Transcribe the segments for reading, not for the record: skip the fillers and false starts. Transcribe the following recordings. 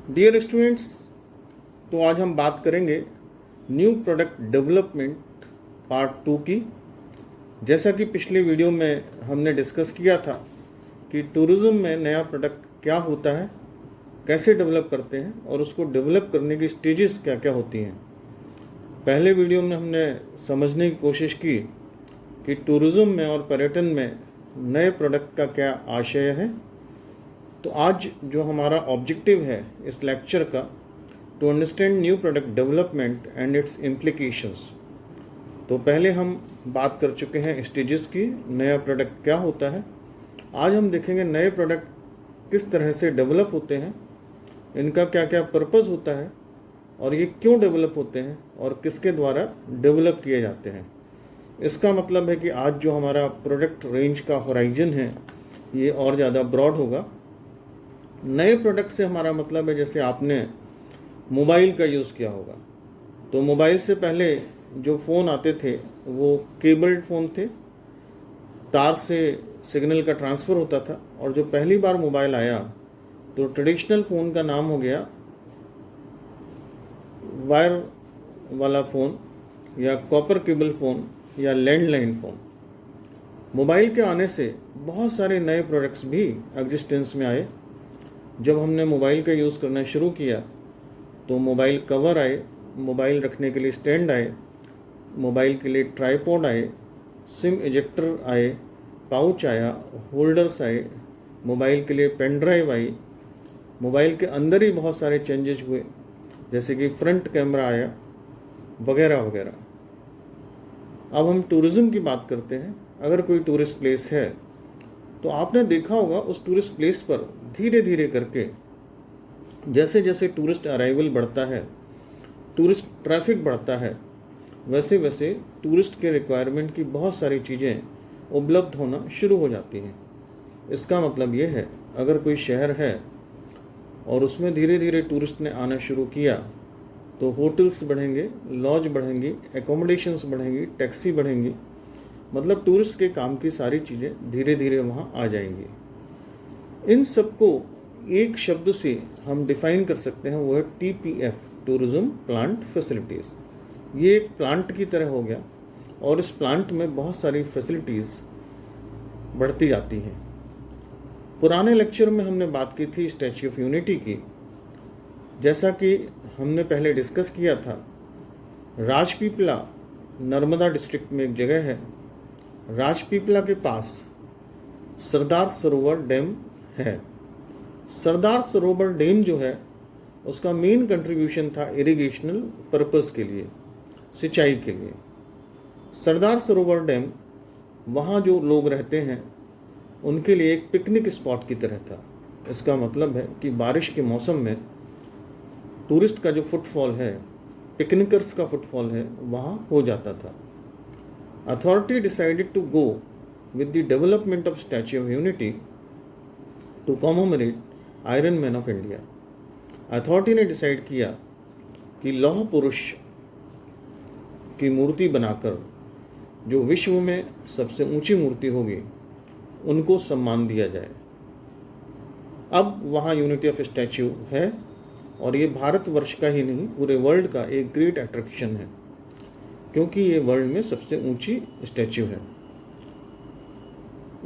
Dear students, तो आज हम बात करेंगे न्यू प्रोडक्ट डेवलपमेंट पार्ट 2 की। जैसा कि पिछले वीडियो में हमने डिस्कस किया था कि टूरिज़्म में नया प्रोडक्ट क्या होता है, कैसे डेवलप करते हैं और उसको डेवलप करने की स्टेजेस क्या क्या होती हैं। पहले वीडियो में हमने समझने की कोशिश की कि टूरिज़्म में और पर्यटन में नए प्रोडक्ट का क्या आशय है। तो आज जो हमारा ऑब्जेक्टिव है इस लेक्चर का, to understand new product development and its implications. तो पहले हम बात कर चुके हैं स्टेजेस की, नया प्रोडक्ट क्या होता है। आज हम देखेंगे नए प्रोडक्ट किस तरह से डेवलप होते हैं, इनका क्या क्या पर्पज़ होता है और ये क्यों डेवलप होते हैं और किसके द्वारा डेवलप किए जाते हैं। इसका मतलब है कि आज जो हमारा प्रोडक्ट रेंज का होराइजन है ये और ज़्यादा ब्रॉड होगा। नए प्रोडक्ट से हमारा मतलब है, जैसे आपने मोबाइल का यूज़ किया होगा, तो मोबाइल से पहले जो फ़ोन आते थे वो केबल्ड फ़ोन थे, तार से सिग्नल का ट्रांसफ़र होता था। और जो पहली बार मोबाइल आया तो ट्रेडिशनल फ़ोन का नाम हो गया वायर वाला फ़ोन या कॉपर केबल फ़ोन या लैंडलाइन फ़ोन। मोबाइल के आने से बहुत सारे नए प्रोडक्ट्स भी एग्जिस्टेंस में आए। जब हमने मोबाइल का यूज़ करना शुरू किया तो मोबाइल कवर आए, मोबाइल रखने के लिए स्टैंड आए, मोबाइल के लिए ट्राइपॉड आए, सिम इजेक्टर आए, पाउच आया, होल्डर्स आए, मोबाइल के लिए पेन ड्राइव आई। मोबाइल के अंदर ही बहुत सारे चेंजेस हुए, जैसे कि फ्रंट कैमरा आया वगैरह वगैरह। अब हम टूरिज़्म की बात करते हैं। अगर कोई टूरिस्ट प्लेस है तो आपने देखा होगा उस टूरिस्ट प्लेस पर धीरे धीरे करके जैसे जैसे टूरिस्ट अराइवल बढ़ता है, टूरिस्ट ट्रैफिक बढ़ता है, वैसे वैसे टूरिस्ट के रिक्वायरमेंट की बहुत सारी चीज़ें उपलब्ध होना शुरू हो जाती हैं। इसका मतलब ये है, अगर कोई शहर है और उसमें धीरे धीरे टूरिस्ट ने आना शुरू किया तो होटल्स बढ़ेंगे, लॉज बढ़ेंगी, एकोमोडेशंस बढ़ेंगी, टैक्सी बढ़ेंगी, मतलब टूरिस्ट के काम की सारी चीज़ें धीरे धीरे वहाँ आ जाएंगी। इन सबको एक शब्द से हम डिफाइन कर सकते हैं, वो है TPF, टूरिज़्म प्लांट फैसिलिटीज़। ये एक प्लांट की तरह हो गया और इस प्लांट में बहुत सारी फैसिलिटीज़ बढ़ती जाती हैं। पुराने लेक्चर में हमने बात की थी स्टैच्यू ऑफ यूनिटी की। जैसा कि हमने पहले डिस्कस किया था, राजपीपला नर्मदा डिस्ट्रिक्ट में एक जगह है, राजपीपला के पास सरदार सरोवर डैम है। सरदार सरोवर डैम जो है उसका मेन कंट्रीब्यूशन था इरिगेशनल पर्पस के लिए, सिंचाई के लिए। सरदार सरोवर डैम, वहाँ जो लोग रहते हैं उनके लिए एक पिकनिक स्पॉट की तरह था। इसका मतलब है कि बारिश के मौसम में टूरिस्ट का जो फुटफॉल है, पिकनिकर्स का फुटफॉल है, वहाँ हो जाता था। Authority decided to go with the development of Statue of Unity to commemorate Iron Man of India. Authority ने डिसाइड किया कि लौह पुरुष की मूर्ति बनाकर जो विश्व में सबसे ऊंची मूर्ति होगी उनको सम्मान दिया जाए। अब वहाँ यूनिटी ऑफ स्टैच्यू है और ये भारतवर्ष का ही नहीं, पूरे वर्ल्ड का एक ग्रेट अट्रैक्शन है, क्योंकि ये वर्ल्ड में सबसे ऊंची स्टैच्यू है।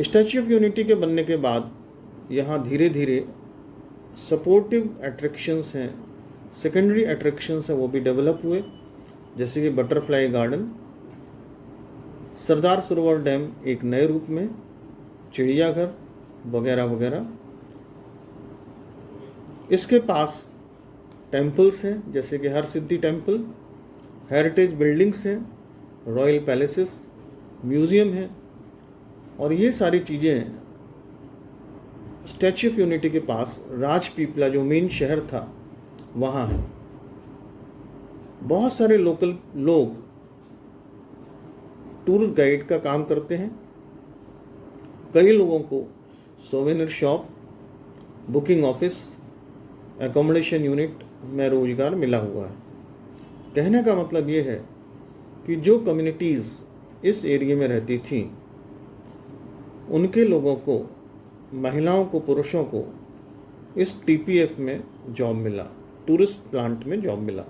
स्टैच्यू ऑफ यूनिटी के बनने के बाद यहाँ धीरे धीरे सपोर्टिव अट्रैक्शंस हैं, सेकेंडरी अट्रैक्शंस हैं, वो भी डेवलप हुए, जैसे कि butterfly garden, Sardar Sarovar dam एक नए रूप में, चिड़ियाघर वगैरह वगैरह। इसके पास टेम्पल्स हैं, जैसे कि हरसिद्धि टेम्पल, हेरिटेज बिल्डिंग्स हैं, रॉयल पैलेसेस, म्यूज़ियम हैं, और ये सारी चीज़ें स्टैच्यू ऑफ यूनिटी के पास राजपीपला जो मेन शहर था वहाँ है। बहुत सारे लोकल लोग टूर गाइड का काम करते हैं। कई लोगों को souvenir shop, booking office, accommodation unit में रोजगार मिला हुआ है। कहने का मतलब ये है कि जो कम्युनिटीज़ इस एरिया में रहती थीं उनके लोगों को, महिलाओं को, पुरुषों को इस TPF में जॉब मिला, टूरिस्ट प्लांट में जॉब मिला।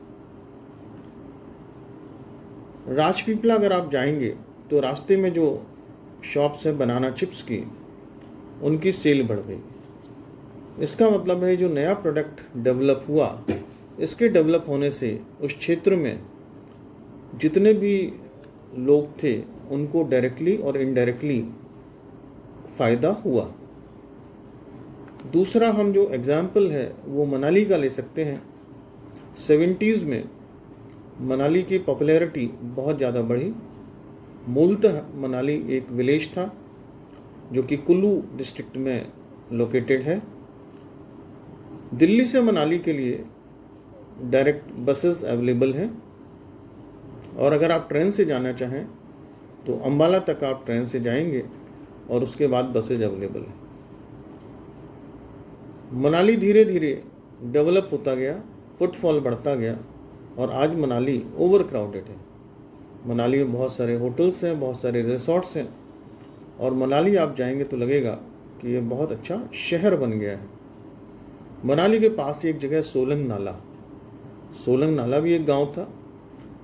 राजपीपला अगर आप जाएंगे तो रास्ते में जो शॉप्स है बनाना चिप्स की, उनकी सेल बढ़ गई। इसका मतलब है जो नया प्रोडक्ट डेवलप हुआ, इसके डेवलप होने से उस क्षेत्र में जितने भी लोग थे उनको डायरेक्टली और इनडायरेक्टली फ़ायदा हुआ। दूसरा हम जो एग्जाम्पल है वो मनाली का ले सकते हैं। 70s में मनाली की पॉपुलैरिटी बहुत ज़्यादा बढ़ी। मूलतः मनाली एक विलेज था जो कि कुल्लू डिस्ट्रिक्ट में लोकेटेड है। दिल्ली से मनाली के लिए डायरेक्ट बसेस अवेलेबल हैं, और अगर आप ट्रेन से जाना चाहें तो अम्बाला तक आप ट्रेन से जाएंगे और उसके बाद बसेज अवेलेबल हैं। मनाली धीरे धीरे डेवलप होता गया, फुटफॉल बढ़ता गया, और आज मनाली ओवर क्राउडेड है। मनाली में बहुत सारे होटल्स हैं, बहुत सारे रिसोर्ट्स हैं, और मनाली आप जाएंगे तो लगेगा कि ये बहुत अच्छा शहर बन गया है। मनाली के पास ही एक जगह है सोलंग नाला। सोलंग नाला भी एक गांव था।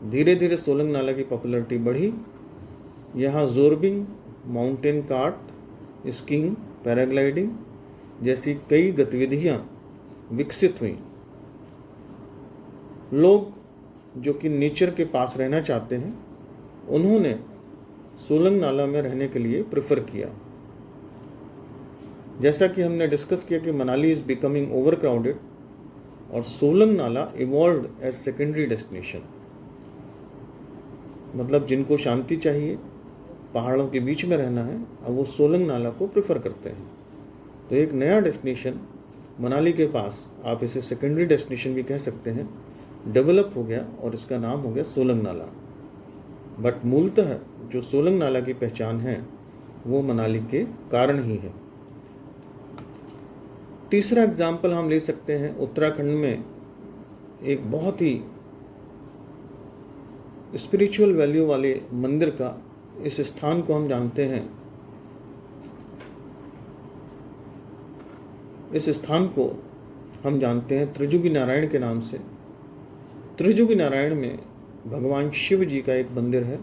धीरे धीरे सोलंग नाला की पॉपुलैरिटी बढ़ी। यहाँ ज़ोरबिंग, माउंटेन कार्ट, स्कीइंग, पैराग्लाइडिंग जैसी कई गतिविधियाँ विकसित हुई। लोग जो कि नेचर के पास रहना चाहते हैं, उन्होंने सोलंग नाला में रहने के लिए प्रेफर किया। जैसा कि हमने डिस्कस किया कि Manali is becoming over crowded, और Solang Nala evolved as secondary destination. मतलब जिनको शांति चाहिए, पहाड़ों के बीच में रहना है, अब वो सोलंग नाला को प्रेफर करते हैं। तो एक नया डेस्टिनेशन मनाली के पास, आप इसे सेकेंडरी डेस्टिनेशन भी कह सकते हैं, डेवलप हो गया और इसका नाम हो गया सोलंग नाला। बट मूलतः जो सोलंग नाला की पहचान है वो मनाली के कारण ही है। तीसरा एग्जाम्पल हम ले सकते हैं उत्तराखंड में एक बहुत ही स्पिरिचुअल वैल्यू वाले मंदिर का। इस स्थान को हम जानते हैं, इस स्थान को हम जानते हैं त्रिजुगी नारायण के नाम से। त्रिजुगी नारायण में भगवान शिव जी का एक मंदिर है,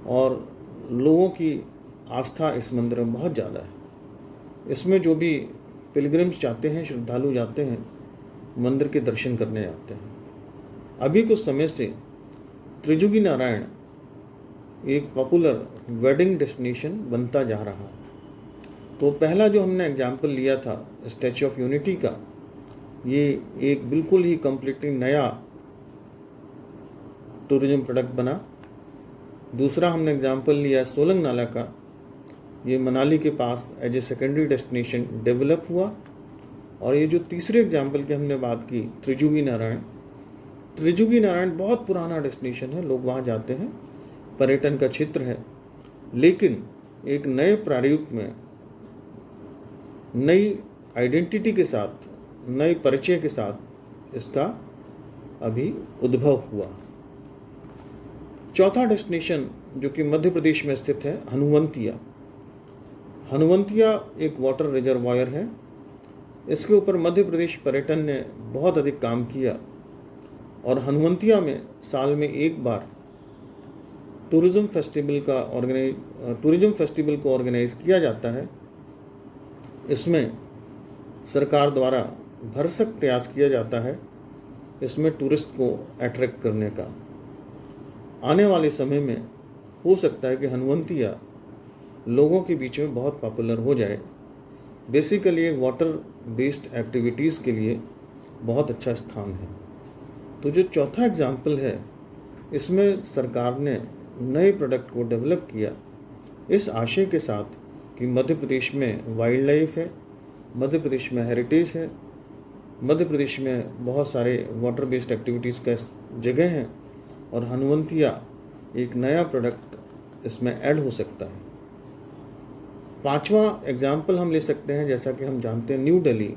और लोगों की आस्था इस मंदिर में बहुत ज़्यादा है। इसमें जो भी पिलग्रिम्स जाते हैं, श्रद्धालु जाते हैं, मंदिर के दर्शन करने जाते हैं। अभी कुछ समय से त्रिजुगी नारायण एक पॉपुलर वेडिंग डेस्टिनेशन बनता जा रहा है। तो पहला जो हमने एग्जाम्पल लिया था स्टैच्यू ऑफ यूनिटी का, ये एक बिल्कुल ही कम्प्लीटली नया टूरिज्म प्रोडक्ट बना। दूसरा हमने एग्जाम्पल लिया सोलंग नाला का, ये मनाली के पास as a secondary destination develop हुआ। और ये जो तीसरे एग्जाम्पल की हमने बात की त्रिजुगी नारायण, त्रिजुगी नारायण बहुत पुराना डेस्टिनेशन है, लोग वहाँ जाते हैं, पर्यटन का क्षेत्र है, लेकिन एक नए प्रारूप में, नई आइडेंटिटी के साथ, नए परिचय के साथ इसका अभी उद्भव हुआ। चौथा डेस्टिनेशन जो कि मध्य प्रदेश में स्थित है, हनुवंतिया। हनुवंतिया एक वाटर रिजर्वायर है। इसके ऊपर मध्य प्रदेश पर्यटन ने बहुत अधिक काम किया, और हनुवंतिया में साल में एक बार टूरिज्म फेस्टिवल को ऑर्गेनाइज किया जाता है। इसमें सरकार द्वारा भरसक प्रयास किया जाता है इसमें टूरिस्ट को अट्रैक्ट करने का। आने वाले समय में हो सकता है कि हनुवंतिया लोगों के बीच में बहुत पॉपुलर हो जाए। बेसिकली एक वाटर बेस्ड एक्टिविटीज़ के लिए बहुत अच्छा स्थान है। तो जो चौथा एग्जाम्पल है, इसमें सरकार ने नए प्रोडक्ट को डेवलप किया इस आशय के साथ कि मध्य प्रदेश में वाइल्ड लाइफ है, मध्य प्रदेश में हेरिटेज है, मध्य प्रदेश में बहुत सारे वाटर बेस्ड एक्टिविटीज़ का जगह हैं, और हनुवंतिया एक नया प्रोडक्ट इसमें ऐड हो सकता है। पांचवा एग्जाम्पल हम ले सकते हैं, जैसा कि हम जानते हैं न्यू दिल्ली।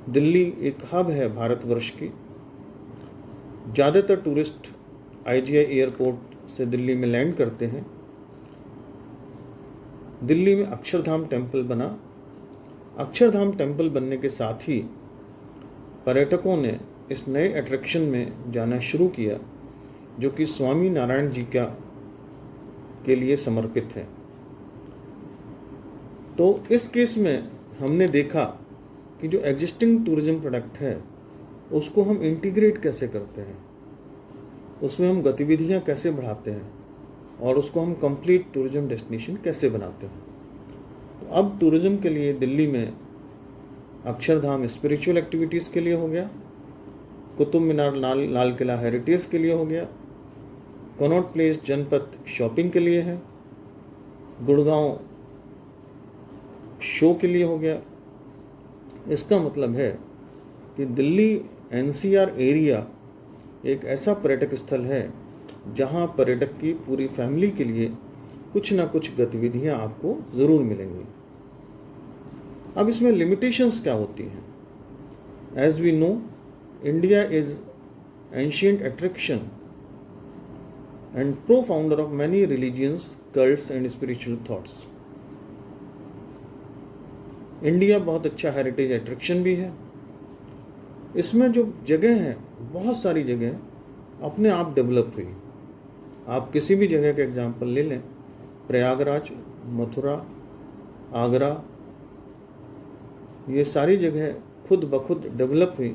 दिल्ली एक हब है भारतवर्ष की। ज़्यादातर टूरिस्ट IGI एयरपोर्ट से दिल्ली में लैंड करते हैं। दिल्ली में अक्षरधाम टेम्पल बना, अक्षरधाम टेम्पल बनने के साथ ही पर्यटकों ने इस नए अट्रैक्शन में जाना शुरू किया जो कि स्वामी नारायण जी के लिए समर्पित है। तो इस केस में हमने देखा कि जो एग्जिस्टिंग टूरिज्म प्रोडक्ट है उसको हम इंटीग्रेट कैसे करते हैं, उसमें हम गतिविधियां कैसे बढ़ाते हैं और उसको हम कंप्लीट टूरिज्म डेस्टिनेशन कैसे बनाते हैं। तो अब टूरिज्म के लिए दिल्ली में अक्षरधाम स्पिरिचुअल एक्टिविटीज़ के लिए हो गया, कुतुब मीनार लाल किला हेरिटेज के लिए हो गया, कनॉट प्लेस जनपथ शॉपिंग के लिए है, गुड़गांव शो के लिए हो गया। इसका मतलब है कि दिल्ली एनसीआर एरिया एक ऐसा पर्यटक स्थल है जहां पर्यटक की पूरी फैमिली के लिए कुछ ना कुछ गतिविधियां आपको ज़रूर मिलेंगी। अब इसमें लिमिटेशंस क्या होती हैं? As we know, India is ancient attraction and pro founder of many religions, cults and spiritual thoughts. India बहुत अच्छा हेरिटेज अट्रैक्शन भी है। इसमें जो जगह है, बहुत सारी जगह अपने आप डेवलप हुई। आप किसी भी जगह का एग्जांपल ले लें, प्रयागराज, मथुरा, आगरा, ये सारी जगह खुद ब खुद डेवलप हुई।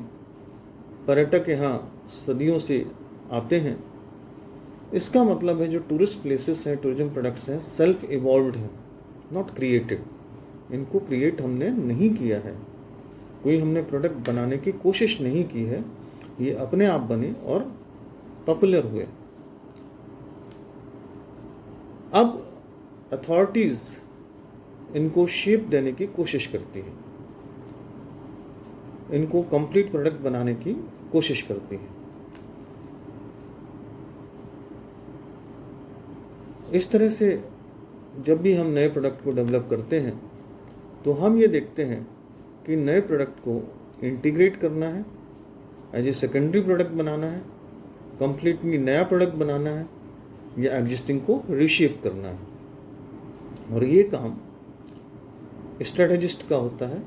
पर्यटक यहाँ सदियों से आते हैं। इसका मतलब है जो टूरिस्ट प्लेसेस हैं, टूरिज्म प्रोडक्ट्स हैं, सेल्फ इवॉल्व्ड हैं, नॉट क्रिएटेड। इनको क्रिएट हमने नहीं किया है, कोई हमने प्रोडक्ट बनाने की कोशिश नहीं की है, ये अपने आप बने और पॉपुलर हुए। अब अथॉरिटीज़ इनको शेप देने की कोशिश करती है, इनको कंप्लीट प्रोडक्ट बनाने की कोशिश करती है। इस तरह से जब भी हम नए प्रोडक्ट को डेवलप करते हैं तो हम ये देखते हैं कि नए प्रोडक्ट को इंटीग्रेट करना है, एज ए सेकेंडरी प्रोडक्ट बनाना है, कंप्लीटली नया प्रोडक्ट बनाना है, या एग्जिस्टिंग को रीशेप करना है। और ये काम स्ट्रेटेजिस्ट का होता है,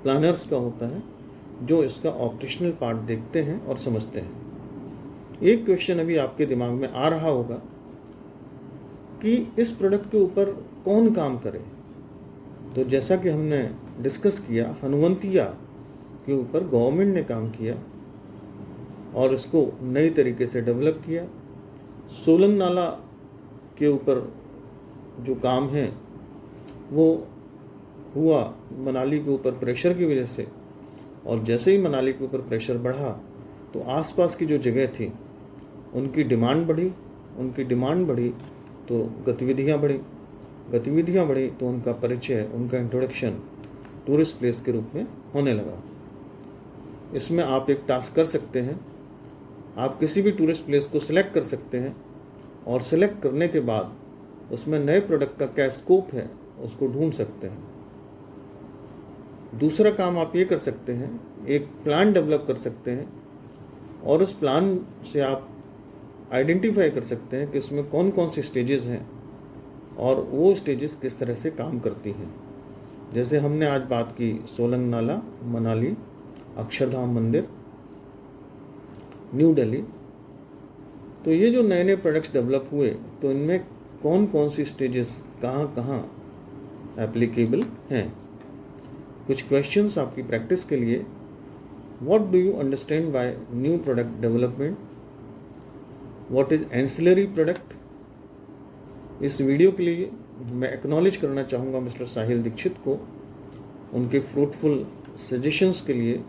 प्लानर्स का होता है, जो इसका ऑपरेशनल पार्ट देखते हैं और समझते हैं। एक क्वेश्चन अभी आपके दिमाग में आ रहा होगा कि इस प्रोडक्ट के ऊपर कौन काम करे। तो जैसा कि हमने डिस्कस किया, हनुवंतिया के ऊपर गवर्नमेंट ने काम किया और इसको नई तरीके से डेवलप किया। सोलंग नाला के ऊपर जो काम है वो हुआ मनाली के ऊपर प्रेशर की वजह से, और जैसे ही मनाली के ऊपर प्रेशर बढ़ा तो आसपास की जो जगह थी उनकी डिमांड बढ़ी तो गतिविधियाँ बढ़ी तो उनका परिचय, उनका इंट्रोडक्शन टूरिस्ट प्लेस के रूप में होने लगा। इसमें आप एक टास्क कर सकते हैं, आप किसी भी टूरिस्ट प्लेस को सिलेक्ट कर सकते हैं और सिलेक्ट करने के बाद उसमें नए प्रोडक्ट का क्या स्कोप है उसको ढूंढ सकते हैं। दूसरा काम आप ये कर सकते हैं, एक प्लान डेवलप कर सकते हैं और उस प्लान से आप आइडेंटिफाई कर सकते हैं कि इसमें कौन कौन सी स्टेजेस हैं और वो स्टेजेस किस तरह से काम करती हैं। जैसे हमने आज बात की सोलंग नाला, मनाली, अक्षरधाम मंदिर, न्यू दिल्ली। तो ये जो नए नए प्रोडक्ट्स डेवलप हुए तो इनमें कौन कौन सी स्टेजेस कहाँ एप्लीकेबल हैं। कुछ क्वेश्चंस आपकी प्रैक्टिस के लिए। What do you understand by new product development? What is ancillary product? इस वीडियो के लिए मैं एक्नॉलेज करना चाहूँगा मिस्टर साहिल दीक्षित को, उनके फ्रूटफुल सजेशंस के लिए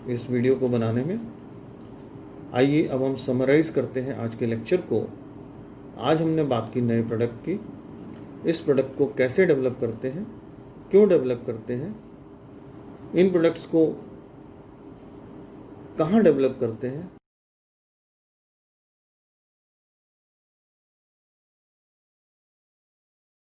इस वीडियो को बनाने में। आइए अब हम समराइज करते हैं आज के लेक्चर को। आज हमने बात की नए प्रोडक्ट की। इस प्रोडक्ट को कैसे डेवलप करते हैं, क्यों डेवलप करते हैं, इन प्रोडक्ट्स को कहाँ डेवलप करते हैं